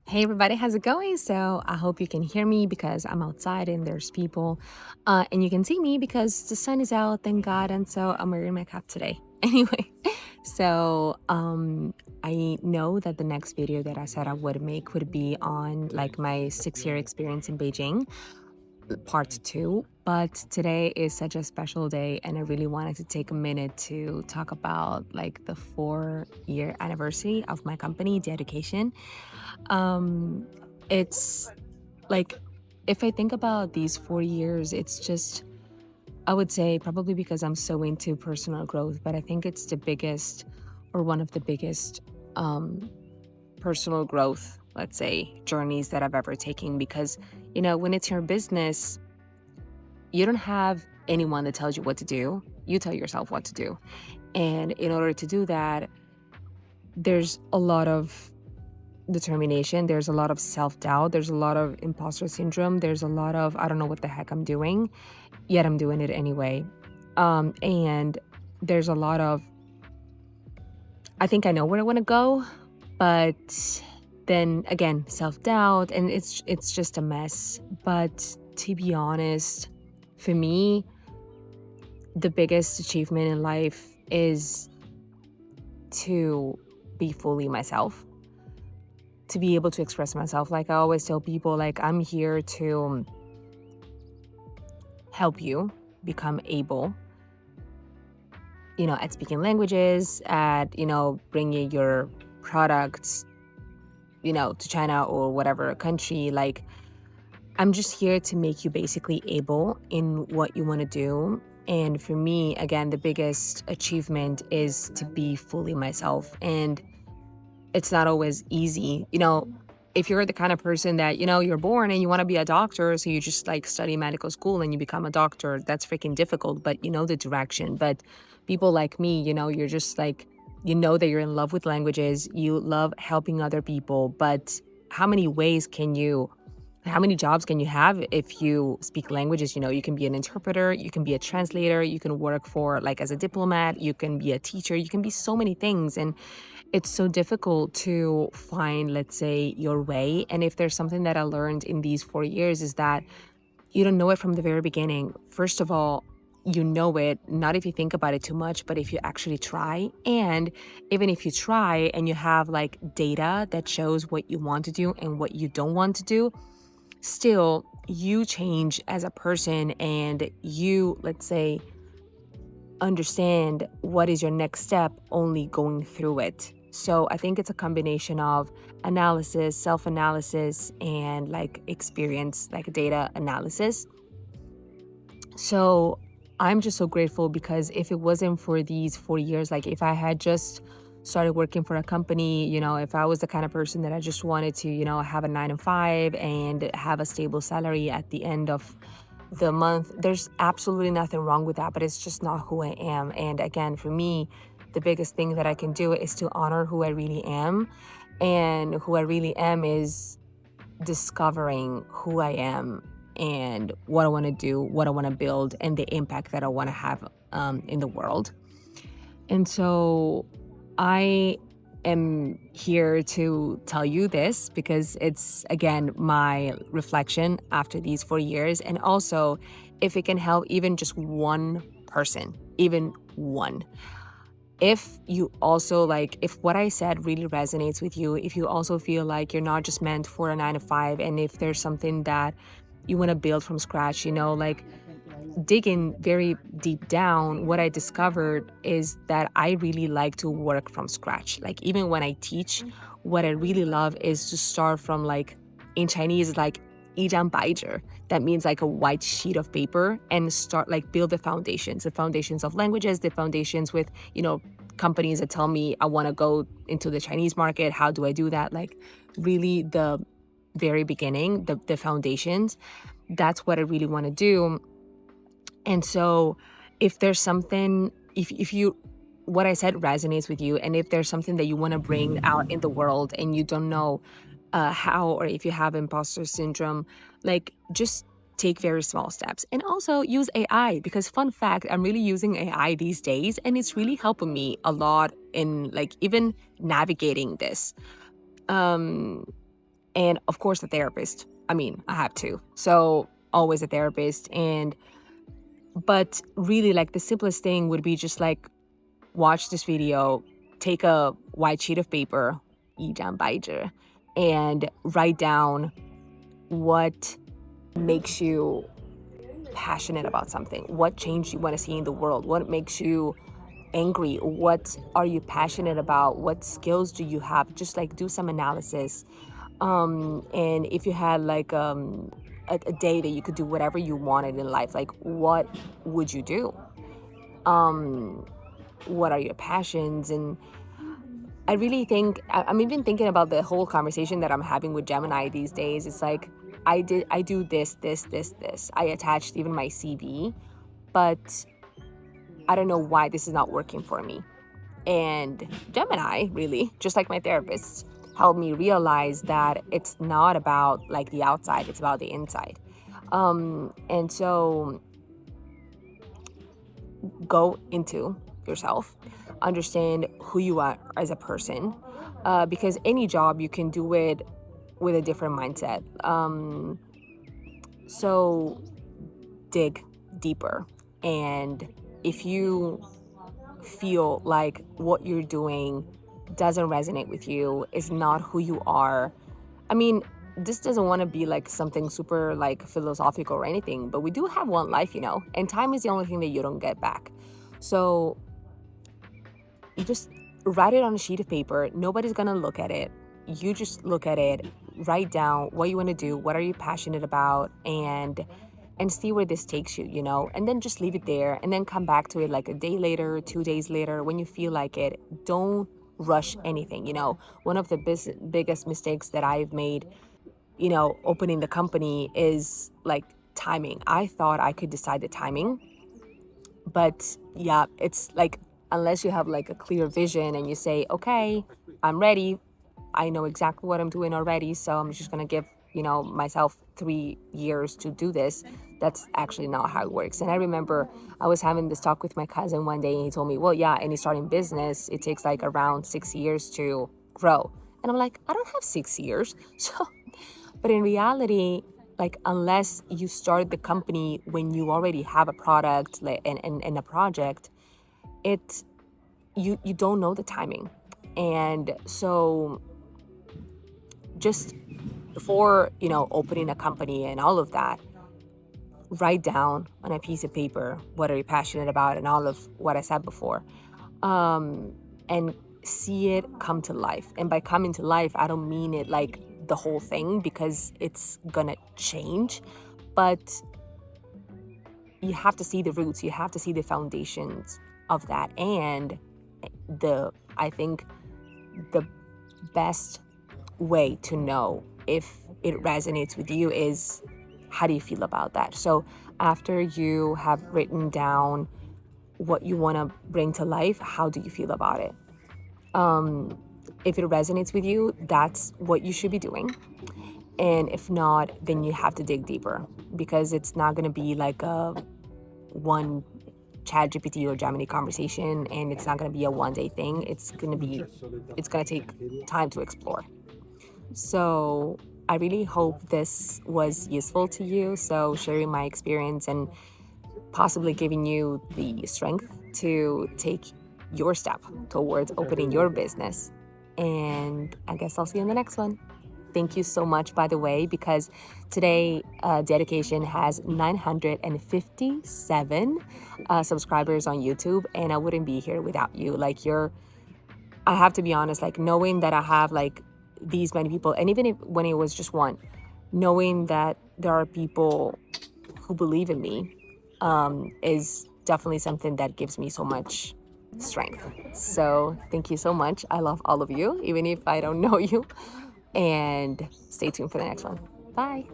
Hey everybody, how's it going? So I hope you can hear me because I'm outside and there's people. And you can see me because the sun is out, thank God. And so I'm wearing my cap today. Anyway, so I know that the next video that I said I would make would be on like my 6 year experience in Beijing, part two. But today is such a special day, and I really wanted to take a minute to talk about like the 4 year anniversary of my company, the education. um, it's like if I think about these 4 years, it's just, I would say probably because I'm so into personal growth, but I think it's the biggest or one of the biggest um, personal growth, let's say, journeys that I've ever taken. Because, when it's your business, you don't have anyone that tells you what to do. You tell yourself what to do. And in order to do that, there's a lot of determination, there's a lot of self-doubt, there's a lot of imposter syndrome, there's a lot of I don't know what the heck I'm doing, yet I'm doing it anyway. And there's a lot of I think I know where I want to go, but then again, self-doubt, and it's just a mess. But to be honest, for me, the biggest achievement in life is to be fully myself, to be able to express myself. Like I always tell people, like I'm here to help you become able, at speaking languages, at, bringing your products, to China or whatever country. Like I'm just here to make you basically able in what you want to do. And for me, again, the biggest achievement is to be fully myself. And it's not always easy. If you're the kind of person that, you're born and you want to be a doctor, so you just like study medical school and you become a doctor, that's freaking difficult, but you know the direction. But people like me, you're just like, that you're in love with languages, you love helping other people, but how many ways can you how many jobs can you have if you speak languages? You can be an interpreter, you can be a translator, you can work for like as a diplomat, you can be a teacher, you can be so many things. And it's so difficult to find, let's say, your way. And if there's something that I learned in these 4 years is that you don't know it from the very beginning. First of all, you know it, not if you think about it too much, but if you actually try. And even if you try and you have like data that shows what you want to do and what you don't want to do, still you change as a person and you, let's say, understand what is your next step only going through it. So I think it's a combination of analysis, self-analysis, and like experience, like data analysis. So I'm just so grateful because if it wasn't for these 4 years, like if I had just started working for a company, if I was the kind of person that I just wanted to, have a 9 to 5 and have a stable salary at the end of the month, there's absolutely nothing wrong with that, but it's just not who I am. And again, for me, the biggest thing that I can do is to honor who I really am. And who I really am is discovering who I am and what I want to do, what I want to build, and the impact that I want to have in the world. And so I am here to tell you this because it's, again, my reflection after these 4 years. And also, if it can help even just one person, even one. If you also like, if what I said really resonates with you, if you also feel like you're not just meant for a 9 to 5, and if there's something that you want to build from scratch, like digging very deep down, what I discovered is that I really like to work from scratch. Like even when I teach, what I really love is to start from like, in Chinese, like 一张白纸. That means like a white sheet of paper, and start like build the foundations of languages, the foundations with, companies that tell me I want to go into the Chinese market. How do I do that? Like really the very beginning, the foundations. That's what I really want to do. And so if there's something, if you, what I said resonates with you, and if there's something that you want to bring out in the world and you don't know how, or if you have imposter syndrome, like just take very small steps. And also use AI, because fun fact, I'm really using AI these days and it's really helping me a lot in like even navigating this. Um And of course, a therapist. I mean, I have to. So always a therapist. But really, like the simplest thing would be just like watch this video, take a white sheet of paper, 一张白纸, and write down what makes you passionate about something, what change you want to see in the world, what makes you angry, what are you passionate about, what skills do you have, just like do some analysis. And if you had like a day that you could do whatever you wanted in life, like what would you do? What are your passions? And I really think I'm even thinking about the whole conversation that I'm having with Gemini these days. It's like I do this. I attached even my CV, but I don't know why this is not working for me. And Gemini, really, just like my therapist, helped me realize that it's not about like the outside, it's about the inside. And so go into yourself, understand who you are as a person, because any job you can do it with a different mindset. So dig deeper. And if you feel like what you're doing doesn't resonate with you, is not who you are. I mean, this doesn't want to be like something super like philosophical or anything, but we do have one life, and time is the only thing that you don't get back. So you just write it on a sheet of paper. Nobody's gonna look at it. You just look at it, write down what you want to do, what are you passionate about, and see where this takes you, and then just leave it there and then come back to it like a day later, 2 days later, when you feel like it. Don't rush anything. One of the biggest mistakes that I've made, opening the company is like timing. I thought I could decide the timing, but yeah, it's like, unless you have like a clear vision and you say, okay, I'm ready, I know exactly what I'm doing already, so I'm just gonna give myself 3 years to do this. That's actually not how it works. And I remember I was having this talk with my cousin one day, and he told me, well, yeah, any starting business, it takes like around 6 years to grow. And I'm like, I don't have 6 years. So, but in reality, like, unless you start the company when you already have a product and a project, it you don't know the timing. And so just before opening a company and all of that, write down on a piece of paper what are you passionate about and all of what I said before, and see it come to life. And by coming to life, I don't mean it like the whole thing, because it's gonna change, but you have to see the roots, you have to see the foundations of that. And I think the best way to know if it resonates with you is, how do you feel about that? So after you have written down what you want to bring to life, how do you feel about it? If it resonates with you, that's what you should be doing. And if not, then you have to dig deeper, because it's not going to be like a one chat GPT or Gemini conversation, and it's not going to be a one-day thing. It's going to take time to explore. So I really hope this was useful to you. So sharing my experience and possibly giving you the strength to take your step towards opening your business. And I guess I'll see you in the next one. Thank you so much, by the way, because today Dedication has 957 subscribers on YouTube, and I wouldn't be here without you. Like, I have to be honest, like, knowing that I have like these many people, and even when it was just one, knowing that there are people who believe in me, is definitely something that gives me so much strength. So thank you so much. I love all of you, even if I don't know you. And stay tuned for the next one. Bye.